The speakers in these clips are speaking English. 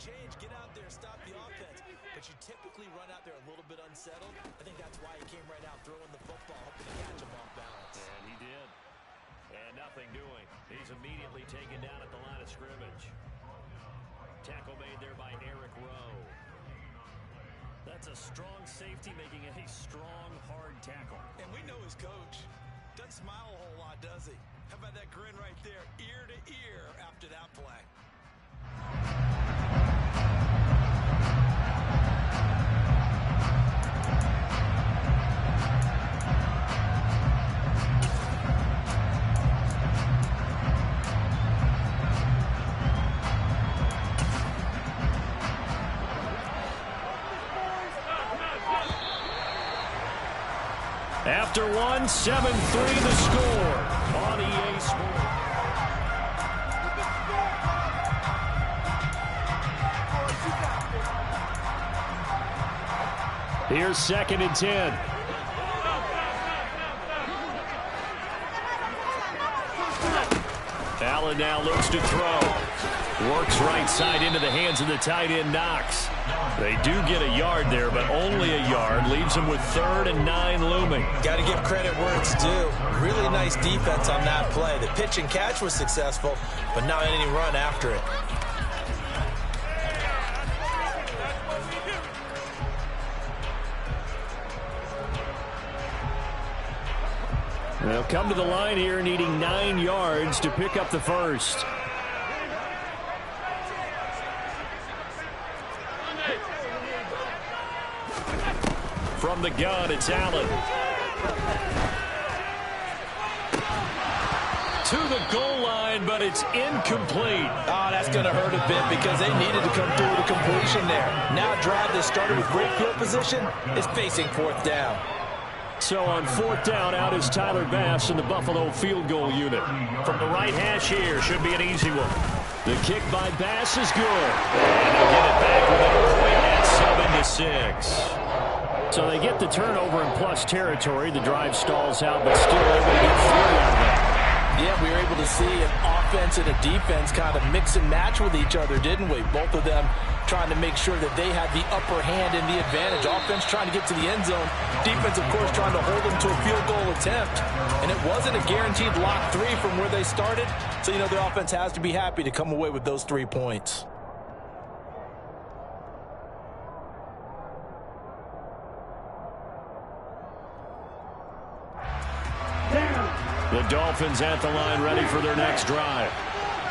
change, get out there, stop the offense. But you typically run out there a little bit unsettled. I think that's why he came right out throwing the football, hoping to catch him off balance. And he did. And nothing doing. He's immediately taken down at the line of scrimmage. Tackle made there by Eric Rowe. That's a strong safety making a strong, hard tackle. And we know his coach doesn't smile a whole lot, does he? How about that grin right there, ear to ear after that play? After one, 7-3 the score on EA Sports. Here's 2nd and 10. Allen now looks to throw. Works right side into the hands of the tight end, Knox. They do get a yard there, but only a yard. Leaves them with 3rd and 9 looming. Got to give credit where it's due. Really nice defense on that play. The pitch and catch was successful, but not any run after it. They'll come to the line here needing 9 yards to pick up the first. From the gun, it's Allen. To the goal line, but it's incomplete. Oh, that's going to hurt a bit because they needed to come through with a completion there. Now a drive that started with great field position is facing 4th down. So on 4th down, out is Tyler Bass in the Buffalo field goal unit. From the right hash here, should be an easy one. The kick by Bass is good. And they'll get it back with a quick at 7-6. So they get the turnover in plus territory. The drive stalls out, but still able to get 3 out of that. Yeah, we were able to see an offense and a defense kind of mix and match with each other, didn't we? Both of them trying to make sure that they had the upper hand and the advantage. Offense trying to get to the end zone. Defense, of course, trying to hold them to a field goal attempt. And it wasn't a guaranteed lock 3 from where they started. So, you know, the offense has to be happy to come away with those 3 points. The Dolphins at the line, ready for their next drive.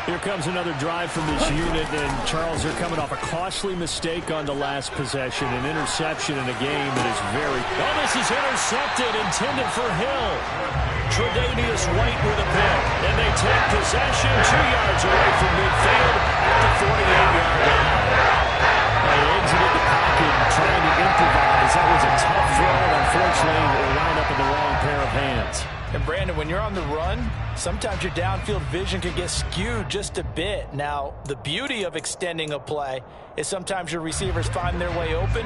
Here comes another drive from this unit, and Charles, they're coming off a costly mistake on the last possession, an interception in a game that is very... Oh, this is intercepted, intended for Hill. Tre'Davious White with a pick, and they take possession 2 yards away from midfield at the 48-yard line. They exited the pocket trying to improvise. That was a tough throw, and unfortunately, it wound up in the wrong pair of hands. And, Brandon, when you're on the run, sometimes your downfield vision can get skewed just a bit. Now, the beauty of extending a play is sometimes your receivers find their way open,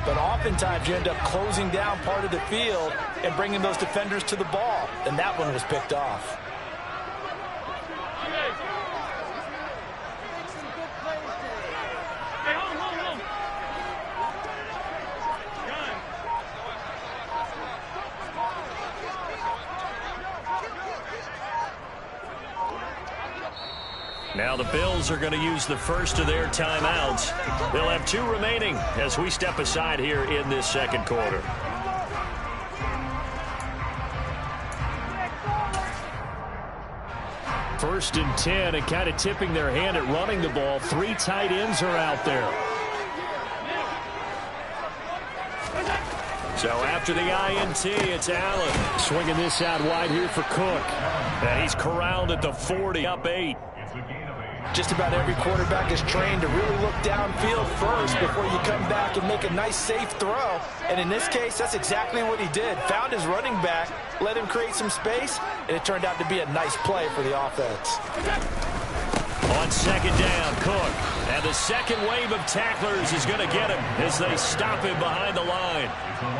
but oftentimes you end up closing down part of the field and bringing those defenders to the ball. And that one was picked off. Now the Bills are going to use the first of their timeouts. They'll have 2 remaining as we step aside here in this 2nd quarter. First and 10, and kind of tipping their hand at running the ball. 3 tight ends are out there. So after the INT, it's Allen. Swinging this out wide here for Cook. And he's corralled at the 40, up 8. Just about every quarterback is trained to really look downfield first before you come back and make a nice, safe throw. And in this case, that's exactly what he did. Found his running back, let him create some space, and it turned out to be a nice play for the offense. On 2nd down, Cook. And the second wave of tacklers is going to get him as they stop him behind the line.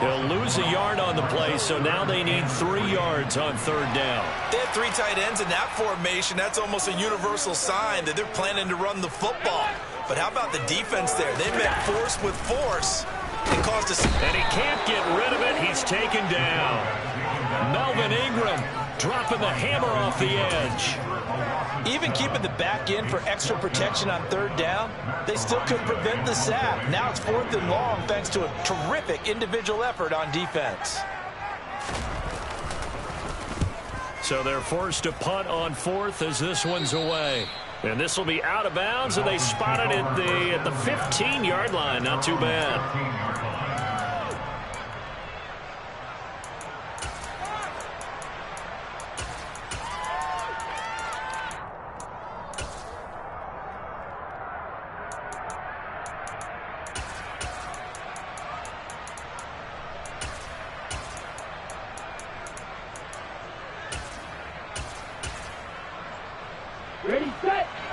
He'll lose a yard on the play, so now they need 3 yards on 3rd down. They had 3 tight ends in that formation. That's almost a universal sign that they're planning to run the football. But how about the defense there? They met force with force and caused us. And he can't get rid of it. He's taken down. Melvin Ingram dropping the hammer off the edge. Even keeping the back in for extra protection on third down, they still couldn't prevent the sack. Now it's 4th and long thanks to a terrific individual effort on defense. So they're forced to punt on 4th as this one's away. And this will be out of bounds, and they spot it at the 15-yard line. Not too bad.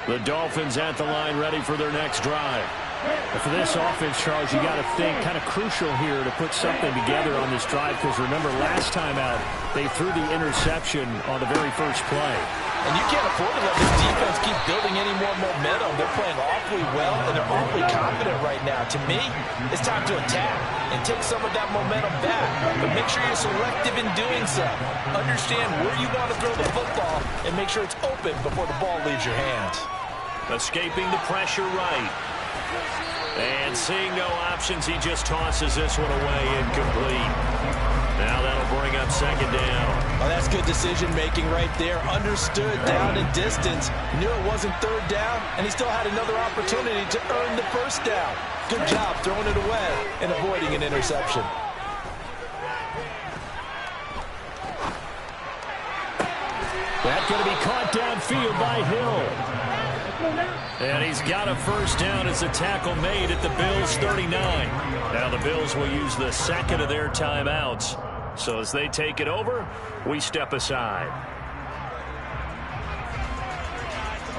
The Dolphins at the line, ready for their next drive. And for this offense, Charles, you got to think kind of crucial here to put something together on this drive, because remember last time out they threw the interception on the very first play. And you can't afford to let this defense keep building any more momentum. They're playing awfully well, and they're awfully confident right now. To me, it's time to attack and take some of that momentum back. But make sure you're selective in doing so. Understand where you want to throw the football and make sure it's open before the ball leaves your hands. Escaping the pressure right. And seeing no options, he just tosses this one away, incomplete. Now that'll bring up 2nd down. Oh, that's good decision-making right there. Understood down and distance. Knew it wasn't 3rd down, and he still had another opportunity to earn the 1st down. Good job throwing it away and avoiding an interception. That's going to be caught downfield by Hill. And he's got a 1st down as a tackle made at the Bills' 39. Now the Bills will use the 2nd of their timeouts. So as they take it over, we step aside.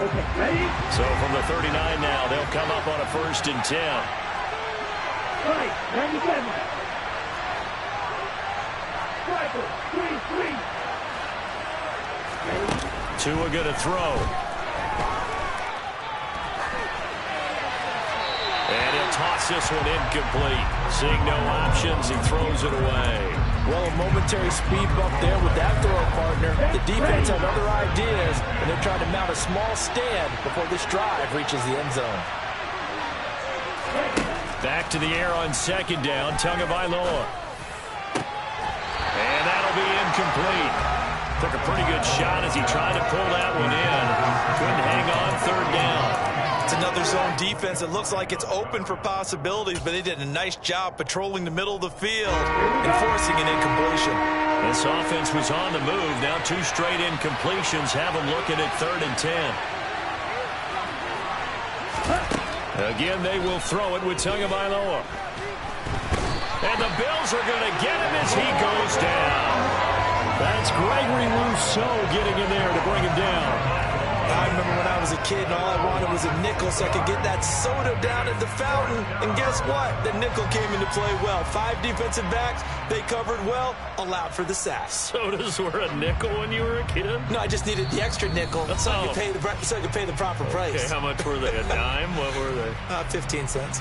Okay, ready? So from the 39 now, they'll come up on a 1st and 10. Right, 97. Striker, 3-3. Tua going to throw. And he'll toss this one incomplete. Seeing no options, he throws it away. Well, a momentary speed bump there with that throw, partner. The defense had other ideas, and they're trying to mount a small stand before this drive reaches the end zone. Back to the air on 2nd down, Tagovailoa. And that'll be incomplete. Took a pretty good shot as he tried to pull that one in. Couldn't hang on 3rd down. It's another zone defense. It looks like it's open for possibilities, but they did a nice job patrolling the middle of the field and forcing an incompletion. This offense was on the move. Now 2 straight incompletions have them looking at 3rd and 10. Again, they will throw it with Tagovailoa. And the Bills are going to get him as he goes down. That's Gregory Rousseau getting in there to bring him down. I remember when I was a kid and all I wanted was a nickel so I could get that soda down at the fountain. And guess what? The nickel came into play well. 5 defensive backs, they covered well, allowed for the sack. Sodas were a nickel when you were a kid? No, I just needed the extra nickel so I could pay the proper price. Okay, how much were they? A dime? What were they? 15 cents.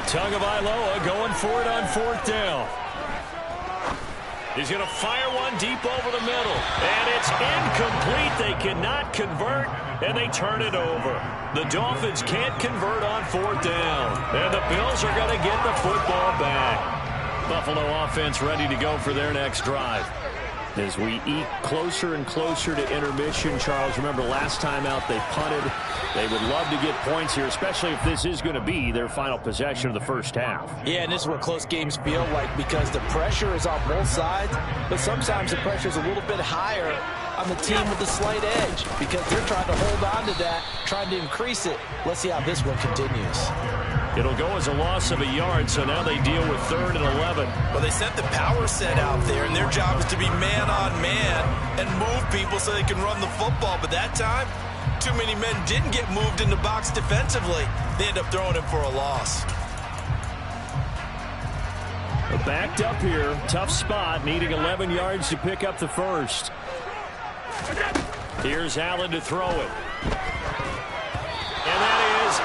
Tagovailoa going for it on 4th down. He's going to fire one deep over the middle. And it's incomplete. They cannot convert, and they turn it over. The Dolphins can't convert on 4th down. And the Bills are going to get the football back. Buffalo offense ready to go for their next drive. As we eat closer and closer to intermission, Charles, remember last time out they punted. They would love to get points here, especially if this is going to be their final possession of the first half. Yeah, and this is what close games feel like because the pressure is on both sides, but sometimes the pressure is a little bit higher on the team with the slight edge because they're trying to hold on to that, trying to increase it. Let's see how this one continues. It'll go as a loss of a yard, so now they deal with 3rd and 11. Well, they sent the power set out there, and their job is to be man-on-man and move people so they can run the football. But that time, too many men didn't get moved in the box defensively. They end up throwing him for a loss. Backed up here, tough spot, needing 11 yards to pick up the first. Here's Allen to throw it. And that is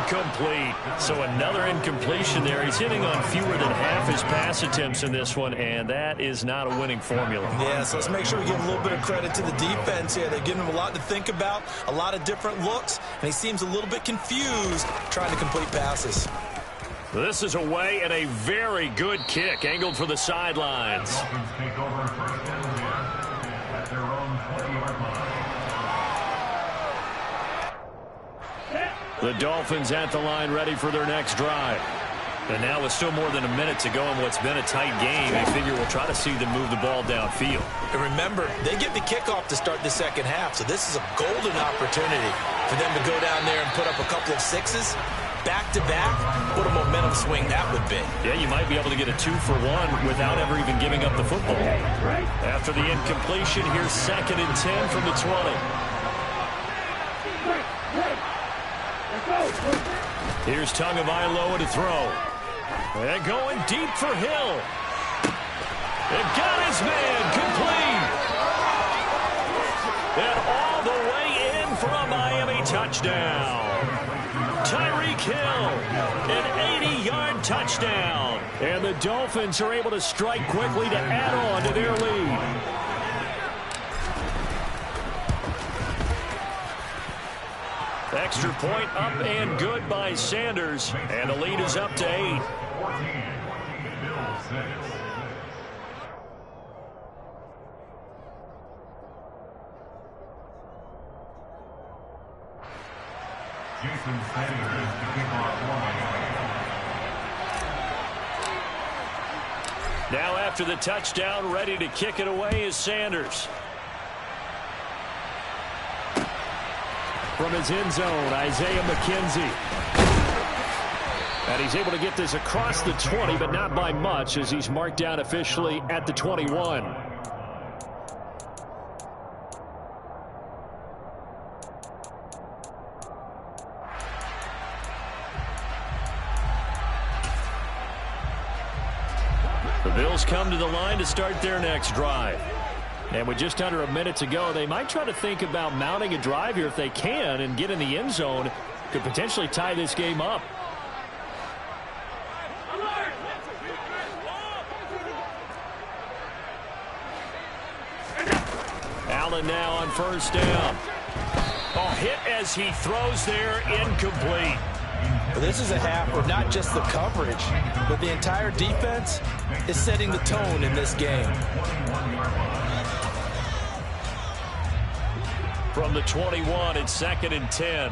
incomplete. So another incompletion there. He's hitting on fewer than half his pass attempts in this one, and that is not a winning formula. Yeah, so let's make sure we give a little bit of credit to the defense here. They're giving him a lot to think about, a lot of different looks, and he seems a little bit confused trying to complete passes. This is away and a very good kick, angled for the sidelines. Take over 1st and 10 at their own 20-yard line. The Dolphins at the line, ready for their next drive. And now with still more than a minute to go in what's been a tight game, I figure we'll try to see them move the ball downfield. And remember, they get the kickoff to start the second half, so this is a golden opportunity for them to go down there and put up a couple of sixes. Back-to-back, what a momentum swing that would be. Yeah, you might be able to get a 2-for-1 without ever even giving up the football. After the incompletion, here's 2nd and 10 from the 20. Here's Tagovailoa to throw. And going deep for Hill. And got his man complete. And all the way in for a Miami touchdown. Tyreek Hill, an 80-yard touchdown. And the Dolphins are able to strike quickly to add on to their lead. Extra point up and good by Sanders. And the lead is up to 8. 14, Bills 6. Jason Sanders to kick off Now after the touchdown, ready to kick it away is Sanders. From his end zone, Isaiah McKenzie. And he's able to get this across the 20, but not by much, as he's marked down officially at the 21. The Bills come to the line to start their next drive. And with just under a minute to go, they might try to think about mounting a drive here if they can and get in the end zone. Could potentially tie this game up. Allen now on 1st down. Oh, hit as he throws there, incomplete. But this is a half where not just the coverage, but the entire defense is setting the tone in this game. From the 21, it's 2nd and 10.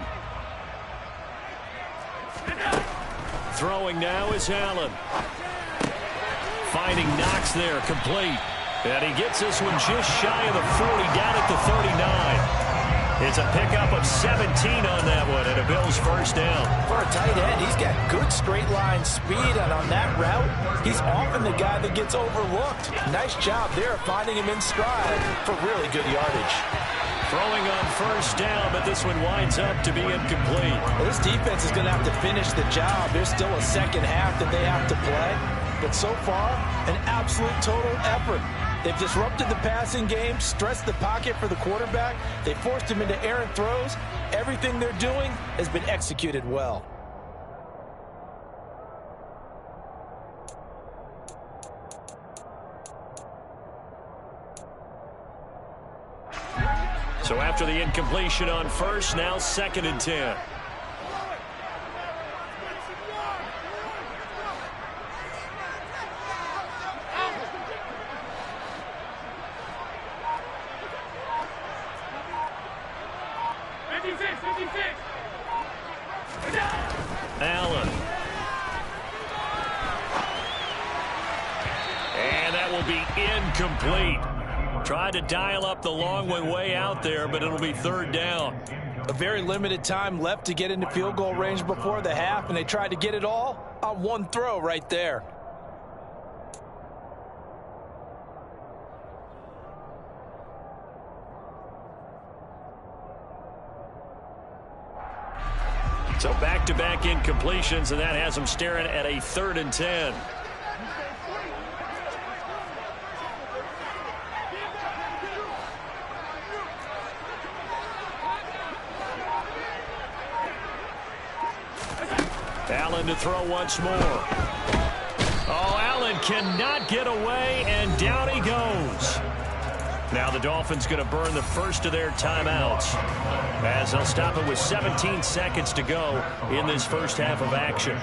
Throwing now is Allen. Finding Knox there, complete. And he gets this one just shy of the 40, down at the 39. It's a pickup of 17 on that one, and a Bills 1st down. For a tight end, he's got good straight line speed, and on that route, he's often the guy that gets overlooked. Nice job there finding him in stride for really good yardage. Throwing on 1st down, but this one winds up to be incomplete. Well, this defense is going to have to finish the job. There's still a second half that they have to play, but so far, an absolute total effort. They've disrupted the passing game, stressed the pocket for the quarterback. They forced him into errant throws. Everything they're doing has been executed well. So after the incompletion on 1st, now 2nd and 10. Allen. And that will be incomplete. Tried to dial up the long one way out there, but it'll be 3rd down. A very limited time left to get into field goal range before the half, and they tried to get it all on one throw right there. So back-to-back incompletions, and that has them staring at a 3rd and 10. Allen to throw once more. Oh, Allen cannot get away, and down he goes. Now the Dolphins going to burn the first of their timeouts as they'll stop it with 17 seconds to go in this first half of action.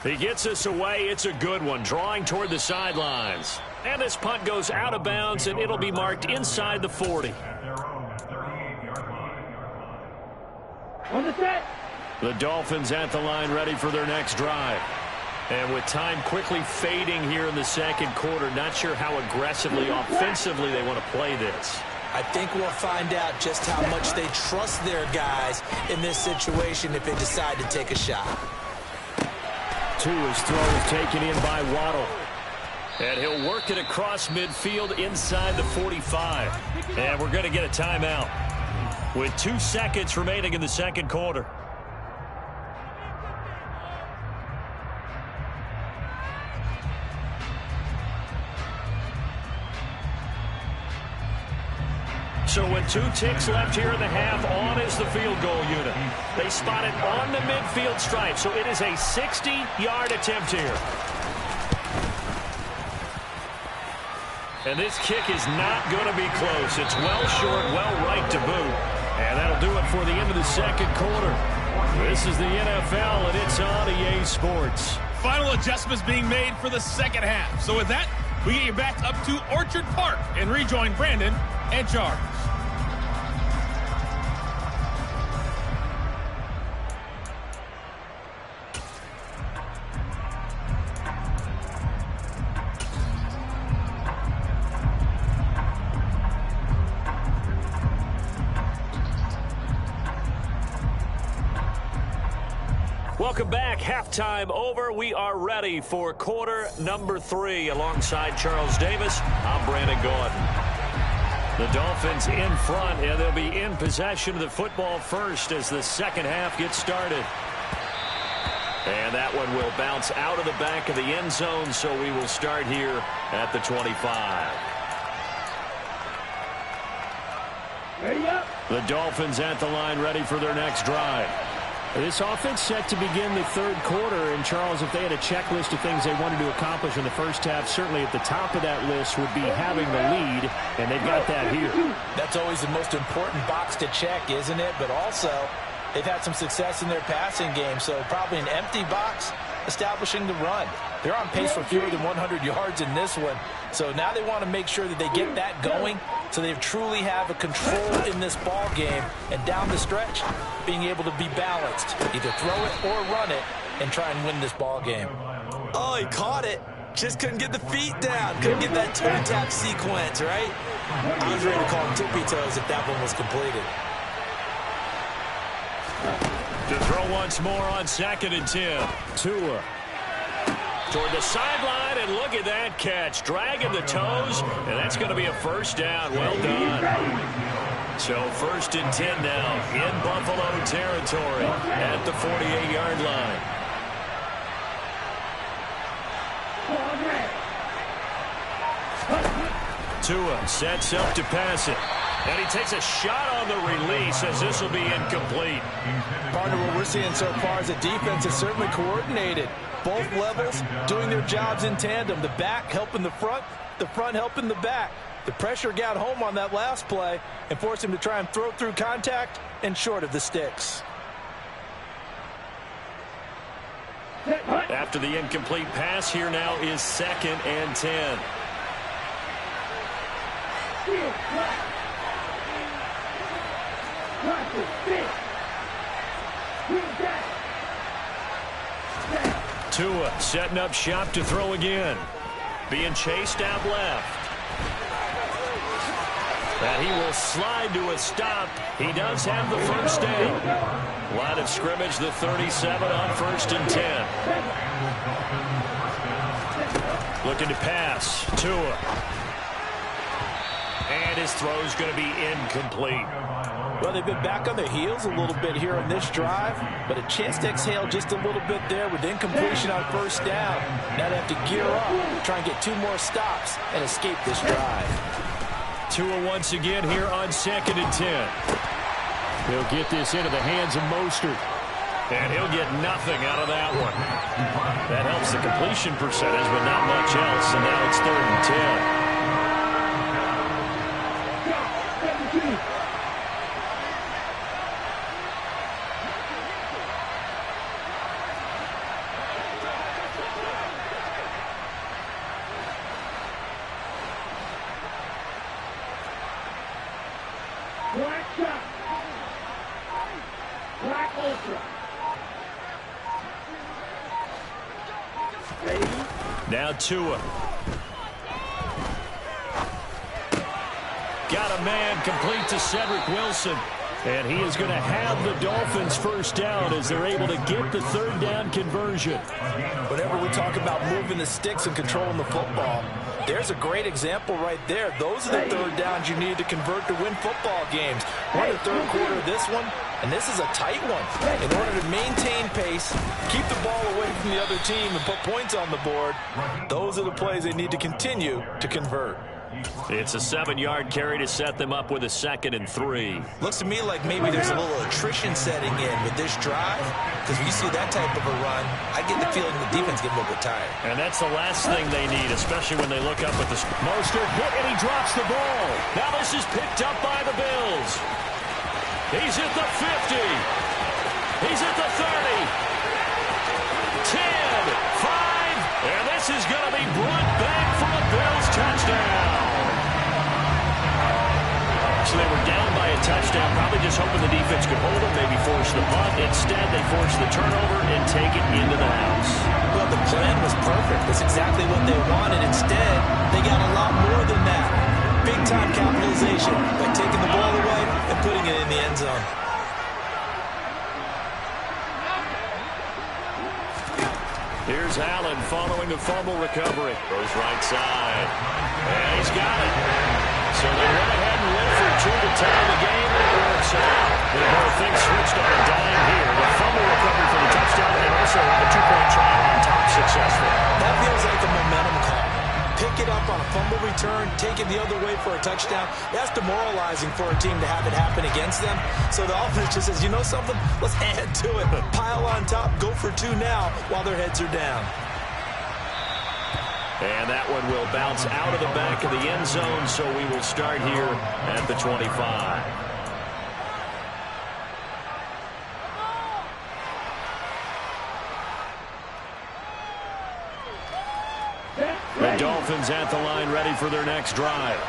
He gets us away. It's a good one, drawing toward the sidelines. And this punt goes out of bounds, and it'll be marked inside the 40. On the set. The Dolphins at the line ready for their next drive. And with time quickly fading here in the second quarter, not sure how aggressively, offensively they want to play this. I think we'll find out just how much they trust their guys in this situation if they decide to take a shot. Tua's throw is taken in by Waddle. And he'll work it across midfield inside the 45. And we're going to get a timeout with 2 seconds remaining in the second quarter. So with 2 ticks left here in the half, on is the field goal unit. They spot it on the midfield stripe, so it is a 60-yard attempt here. And this kick is not going to be close. It's well short, well right to boot. And that'll do it for the end of the second quarter. This is the NFL, and it's on EA Sports. Final adjustments being made for the second half. So with that, we get you back up to Orchard Park and rejoin Brandon and Charles. Welcome back. Halftime over. We are ready for quarter number 3. Alongside Charles Davis, I'm Brandon Gordon. The Dolphins in front, and they'll be in possession of the football first as the second half gets started. And that one will bounce out of the back of the end zone, so we will start here at the 25. Ready up. The Dolphins at the line ready for their next drive. This offense set to begin the third quarter, and Charles, if they had a checklist of things they wanted to accomplish in the first half, certainly at the top of that list would be having the lead, and they've got that here. That's always the most important box to check, isn't it? But also, they've had some success in their passing game, so probably an empty box establishing the run. They're on pace for fewer than 100 yards in this one, so now they want to make sure that they get that going so they truly have a control in this ball game, and down the stretch, being able to be balanced, either throw it or run it, and try and win this ball game. Oh, he caught it. Just couldn't get the feet down. Couldn't get that toe tap sequence, right? I was ready to call him tippy toes if that one was completed. To throw once more on 2nd and 10. Tua Toward the sideline, and look at that catch. Dragging the toes, and that's going to be a first down. Well done. So 1st and 10 now in Buffalo territory at the 48-yard line. Tua sets up to pass it. And he takes a shot on the release as this will be incomplete. Partner, what we're seeing so far is the defense is certainly coordinated. Both levels doing their jobs in tandem. The back helping the front helping the back. The pressure got home on that last play and forced him to try and throw through contact and short of the sticks. After the incomplete pass, here now is 2nd and 10. Tua setting up shop to throw again. Being chased out left. And he will slide to a stop. He does have the first down. Line of scrimmage, the 37 on 1st and 10. Looking to pass. Tua. And his throw's going to be incomplete. Well, they've been back on their heels a little bit here on this drive, but a chance to exhale just a little bit there with incompletion on 1st down. Now they have to gear up, try and get 2 more stops and escape this drive. Tua once again here on 2nd and 10. He'll get this into the hands of Mostert. And he'll get nothing out of that one. That helps the completion percentage, but not much else. And now it's 3rd and 10. Black shot. Black ultra. Now Tua. Got a man complete to Cedric Wilson. And he is going to have the Dolphins first down as they're able to get the 3rd down conversion. Whenever we talk about moving the sticks and controlling the football, there's a great example right there. Those are the 3rd downs you need to convert to win football games. We're in the 3rd quarter of this one, and this is a tight one. In order to maintain pace, keep the ball away from the other team, and put points on the board, those are the plays they need to continue to convert. It's a 7-yard carry to set them up with a 2nd and 3. Looks to me like maybe there's a little attrition setting in with this drive, because when you see that type of a run, I get the feeling the defense get a little bit tired. And that's the last thing they need, especially when they look up at the... Mostert hit and he drops the ball. Now this is picked up by the Bills. He's at the 50. He's at the 30. 10, 5, and this is going to be brought back for a Bills touchdown. So they were down by a touchdown, probably just hoping the defense could hold them, maybe force the punt. Instead, they forced the turnover and take it into the house. Well, the plan was perfect. That's exactly what they wanted. Instead, they got a lot more than that. Big-time capitalization by taking the ball away and putting it in the end zone. Here's Allen following the fumble recovery. Goes right side. And he's got it. So they went ahead and went for 2 to tie the game, and it works out. The whole thing switched on a dime here. The fumble recovery for the touchdown, and also a 2-point try on top successful. That feels like a momentum call. Pick it up on a fumble return, take it the other way for a touchdown. That's demoralizing for a team to have it happen against them. So the offense just says, you know something? Let's add to it. Pile on top, go for 2 now while their heads are down. And that one will bounce out of the back of the end zone, so we will start here at the 25. The Dolphins at the line ready for their next drive.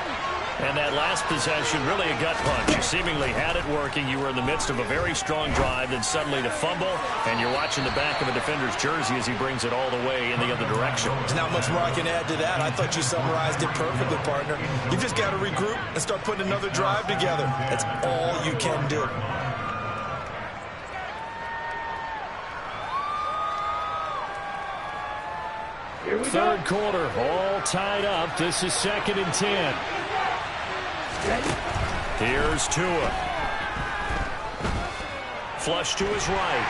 And that last possession, really a gut punch. You seemingly had it working. You were in the midst of a very strong drive, then suddenly the fumble, and you're watching the back of a defender's jersey as he brings it all the way in the other direction. There's not much more I can add to that. I thought you summarized it perfectly, partner. You just got to regroup and start putting another drive together. That's all you can do. Third quarter, all tied up. This is 2nd and 10. Here's Tua. Flush to his right.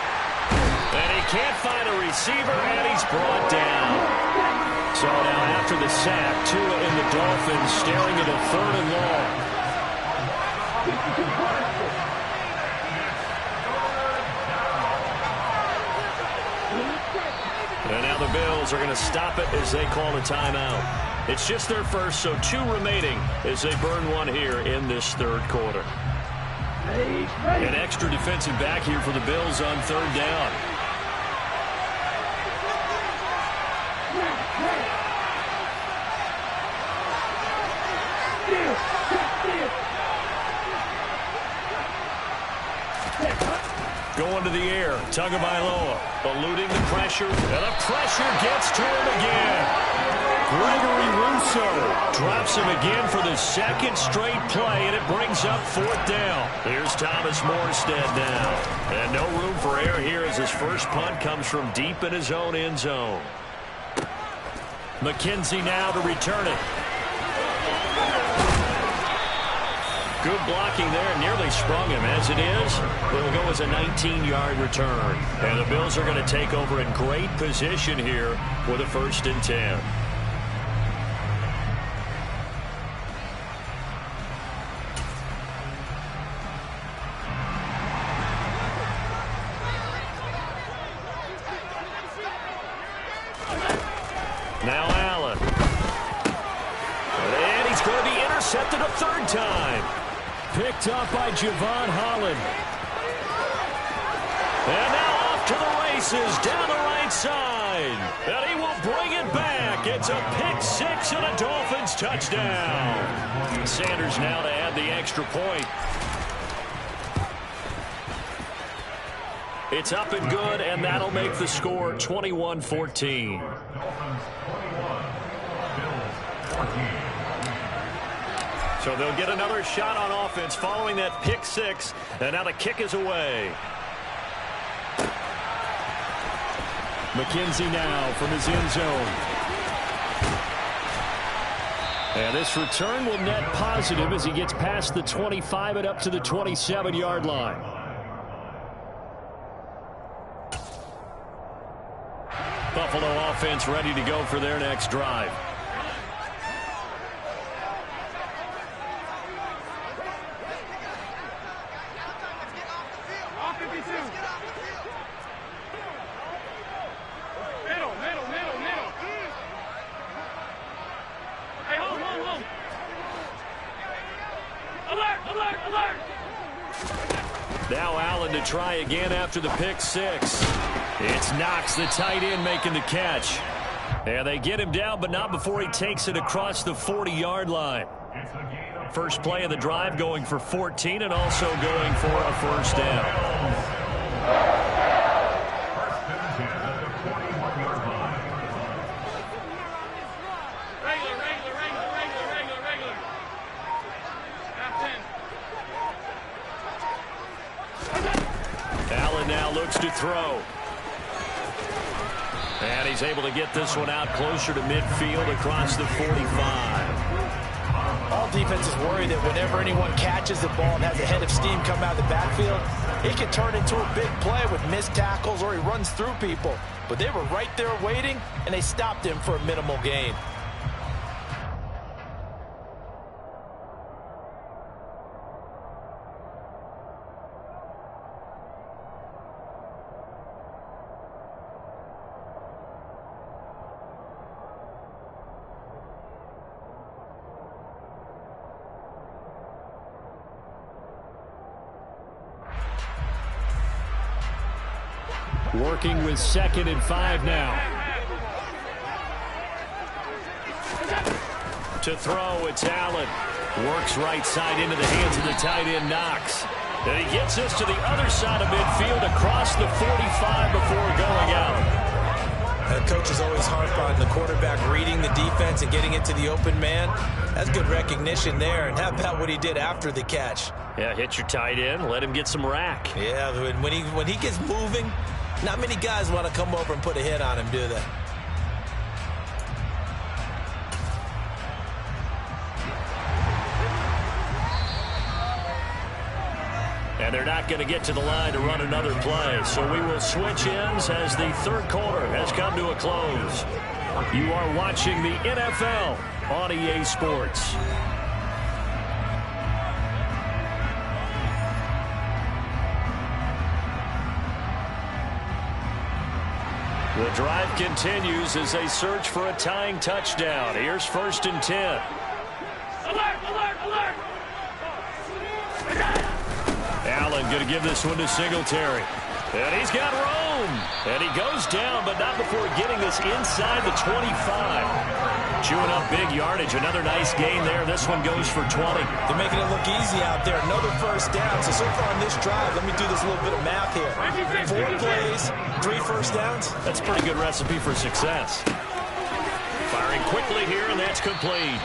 And he can't find a receiver, and he's brought down. So now after the sack, Tua and the Dolphins staring at a 3rd and long. And now the Bills are going to stop it as they call a timeout. It's just their first, so 2 remaining as they burn 1 here in this 3rd quarter. An extra defensive back here for the Bills on 3rd down. Going to the air. Tagovailoa eluding the pressure. And the pressure gets to him again. Gregory Rousseau drops him again for the second straight play, and it brings up 4th down. Here's Thomas Morstead now. And no room for error here as his first punt comes from deep in his own end zone. McKenzie now to return it. Good blocking there, nearly sprung him. As it is, it'll go as a 19-yard return. And the Bills are going to take over in great position here with a 1st and 10. Now Allen. And he's going to be intercepted a 3rd time. Picked up by Javon Holland. And now off to the races down the right side. And he will bring it back. It's a pick 6 and a Dolphins touchdown. Sanders now to add the extra point. It's up and good, and that'll make the score 21-14. Dolphins 21, Bills 14. So they'll get another shot on offense following that pick 6, and now the kick is away. McKenzie now from his end zone. And this return will net positive as he gets past the 25 and up to the 27-yard line. Buffalo offense ready to go for their next drive. Now Allen to try again after the pick 6. It's Knox, the tight end, making the catch. And they get him down, but not before he takes it across the 40-yard line. First play of the drive going for 14 and also going for a 1st down. Allen now looks to throw. And he's able to get this one out closer to midfield across the 45. All defenses worry that whenever anyone catches the ball and has a head of steam come out of the backfield, it can turn into a big play with missed tackles or he runs through people. But they were right there waiting, and they stopped him for a minimal gain. Working with 2nd and 5 now. To throw, it's Allen. Works right side into the hands of the tight end, Knox. And he gets this to the other side of midfield across the 45 before going out. Coaches always harp on the quarterback reading the defense and getting into the open man. That's good recognition there. And how about what he did after the catch? Yeah, hit your tight end, let him get some rack. Yeah, when he gets moving, not many guys want to come over and put a hit on him, do they? And they're not going to get to the line to run another play. So we will switch ends as the 3rd quarter has come to a close. You are watching the NFL on EA Sports. The drive continues as they search for a tying touchdown. Here's 1st and 10. Alert, alert, alert! Allen going to give this one to Singletary. And he's got room. And he goes down, but not before getting this inside the 25. Chewing up big yardage. Another nice gain there. This one goes for 20. They're making it look easy out there. Another first down. So far on this drive, let me do this little bit of math here. 4 plays, 3 first downs. That's a pretty good recipe for success. Firing quickly here, and that's complete.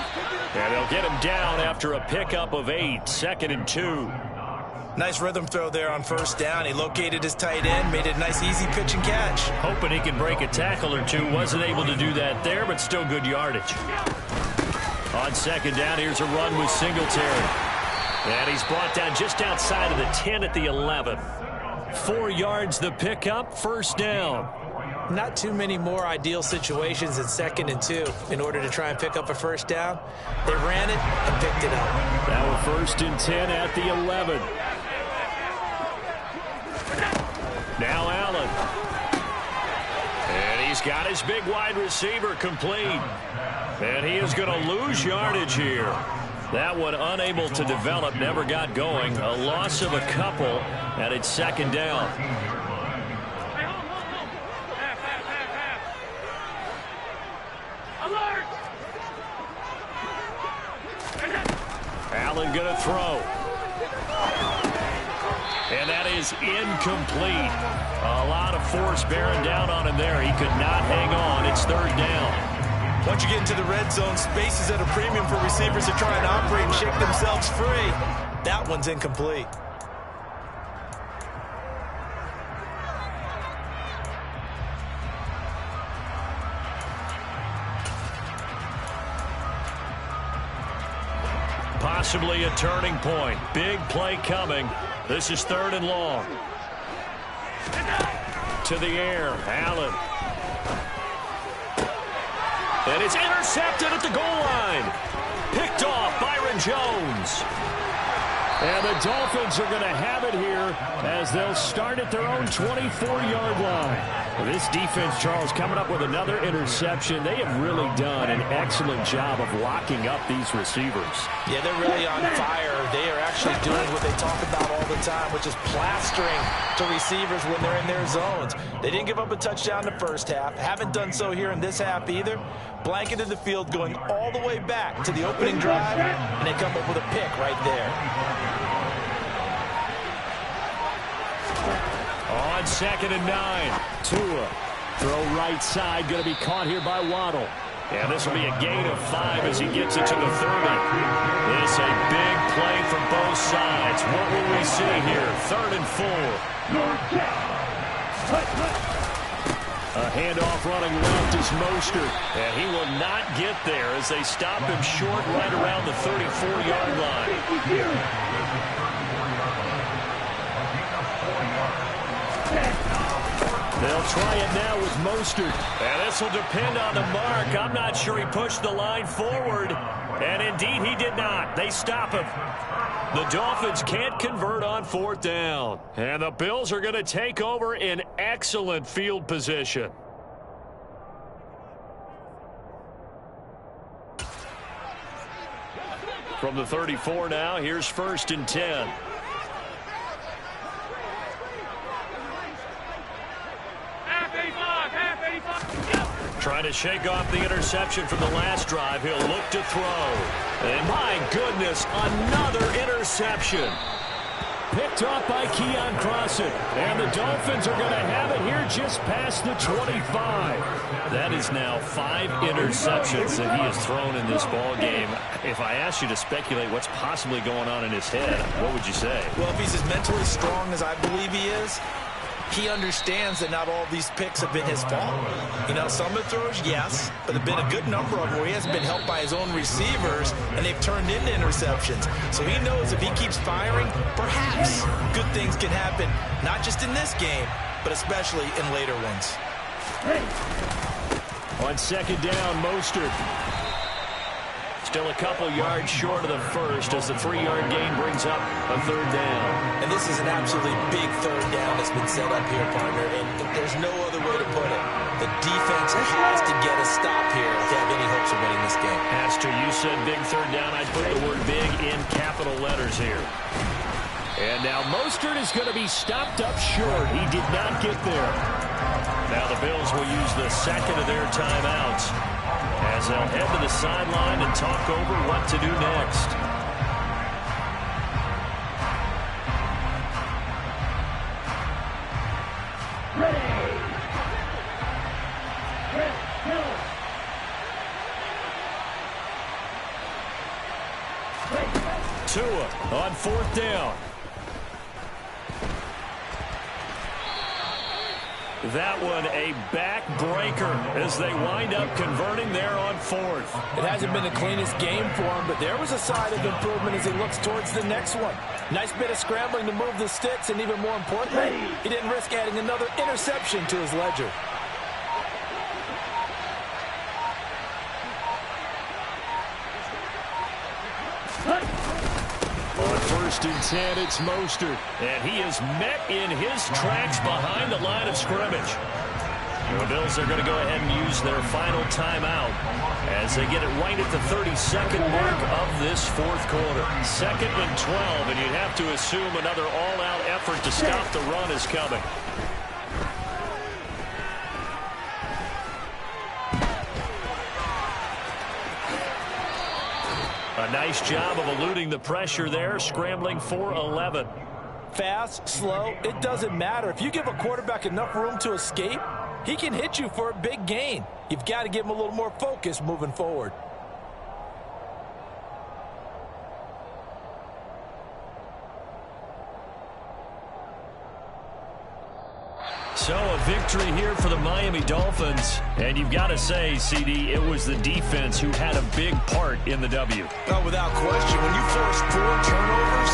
And they'll get him down after a pickup of 8. 2nd and 2. Nice rhythm throw there on first down. He located his tight end, made it a nice easy pitch and catch. Hoping he could break a tackle or two. Wasn't able to do that there, but still good yardage. On 2nd down, here's a run with Singletary. And he's brought down just outside of the 10 at the 11. 4 yards the pickup, first down. Not too many more ideal situations in 2nd and 2 in order to try and pick up a first down. They ran it and picked it up. Now a 1st and 10 at the 11. Now Allen. And he's got his big wide receiver complete. And he is going to lose yardage here. That one unable to develop, never got going. A loss of a couple, and it's 2nd down. Allen going to throw. And that is incomplete. A lot of force bearing down on him there. He could not hang on. It's 3rd down. Once you get into the red zone, space is at a premium for receivers to try and operate and shake themselves free. That one's incomplete. Possibly a turning point. Big play coming. This is 3rd and long. To the air, Allen. And it's intercepted at the goal line. Picked off Byron Jones. And the Dolphins are going to have it here as they'll start at their own 24-yard line. This defense, Charles, coming up with another interception. They have really done an excellent job of locking up these receivers. Yeah, they're really on fire. They are actually doing what they talk about all the time, which is plastering to receivers when they're in their zones. They didn't give up a touchdown in the first half. Haven't done so here in this half either. Blanketed the field going all the way back to the opening drive, and they come up with a pick right there. On 2nd and 9, Tua. Throw right side, going to be caught here by Waddle. And this will be a gain of 5 as he gets it to the 30. This a big play for both sides. What will we see here? 3rd and 4. A handoff running left is Mostert. And he will not get there as they stop him short right around the 34-yard line. They'll try it now with Mostert. And this will depend on the mark. I'm not sure he pushed the line forward. And indeed, he did not. They stop him. The Dolphins can't convert on 4th down. And the Bills are going to take over in excellent field position. From the 34 now, here's 1st and 10. Trying to shake off the interception from the last drive. He'll look to throw. And my goodness, another interception. Picked off by Keon Crossan. And the Dolphins are going to have it here just past the 25. That is now 5 interceptions that he has thrown in this ball game. If I asked you to speculate what's possibly going on in his head, what would you say? Well, if he's as mentally strong as I believe he is, he understands that not all of these picks have been his fault. You know, some of the throws, yes, but there have been a good number of them where he hasn't been helped by his own receivers, and they've turned into interceptions. So he knows if he keeps firing, perhaps good things can happen, not just in this game, but especially in later ones. On 2nd down, Mostert. Still a couple yards short of the first as the 3-yard gain brings up a 3rd down. And this is an absolutely big 3rd down that's been set up here, partner, and there's no other way to put it. The defense has to get a stop here if they have any hopes of winning this game. As to you said big 3rd down, I'd put the word big in capital letters here. And now Mostert is going to be stopped up short. He did not get there. Now the Bills will use the 2nd of their timeouts. as they'll head to the sideline and talk over what to do next. Tua on 4th down. That one a backbreaker as they wind up converting there on 4th. It hasn't been the cleanest game for him, but there was a sign of improvement as he looks towards the next one. Nice bit of scrambling to move the sticks, and even more importantly, he didn't risk adding another interception to his ledger. On 1st and 10, it's Mostert, and he is met in his tracks behind the line of scrimmage. The Bills are going to go ahead and use their final timeout as they get it right at the 32nd mark of this 4th quarter. 2nd and 12, and you'd have to assume another all-out effort to stop the run is coming. A nice job of eluding the pressure there, scrambling for 11. Fast, slow, it doesn't matter. If you give a quarterback enough room to escape, he can hit you for a big gain. You've got to give him a little more focus moving forward. So a victory here for the Miami Dolphins. And you've got to say, CD, it was the defense who had a big part in the W. Oh, without question. When you force 4 turnovers,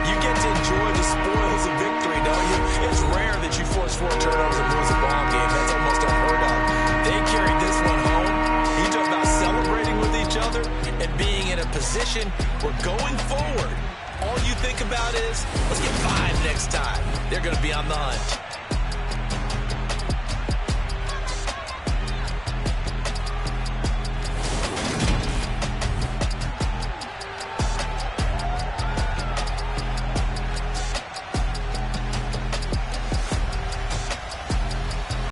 you get to enjoy the spoils of victory, don't you? It's rare that you force 4 turnovers and lose a ball game. That's almost unheard of. They carried this one home. You talk about celebrating with each other and being in a position where going forward, all you think about is, let's get 5 next time. They're going to be on the hunt.